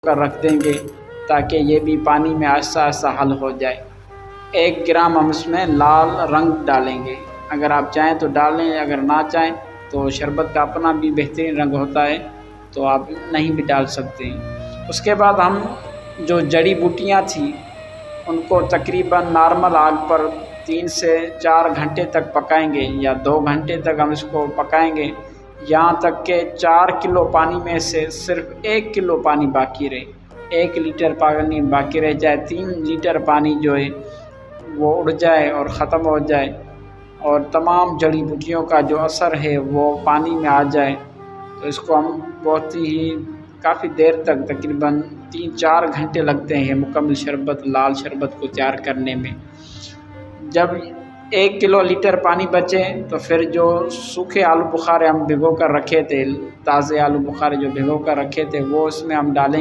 कर रख देंगे ताकि ये भी पानी में आहिस्ता आहिस्ता हल हो जाए। 1 ग्राम हम इसमें लाल रंग डालेंगे, अगर आप चाहें तो डाल लें, अगर ना चाहें तो शरबत का अपना भी बेहतरीन रंग होता है तो आप नहीं भी डाल सकते हैं। उसके बाद हम जो जड़ी बूटियाँ थी उनको तकरीबन नॉर्मल आग पर 3 से 4 घंटे तक पकाएंगे या 2 घंटे तक हम इसको पकाएंगे, यहाँ तक कि 4 किलो पानी में से सिर्फ 1 किलो पानी बाकी रहे। 1 लीटर पानी बाकी रह जाए, 3 लीटर पानी जो है वो उड़ जाए और ख़त्म हो जाए और तमाम जड़ी बूटियों का जो असर है वो पानी में आ जाए, तो इसको हम बहुत ही काफ़ी देर तक तकरीबन 3-4 घंटे लगते हैं मुकम्मल शरबत, लाल शरबत को तैयार करने में। जब 1 किलो लीटर पानी बचे तो फिर जो सूखे आलू बुखारे हम भिगो कर रखे थे, ताज़े आलू बुखारे जो भिगो कर रखे थे वो इसमें हम डालेंगे।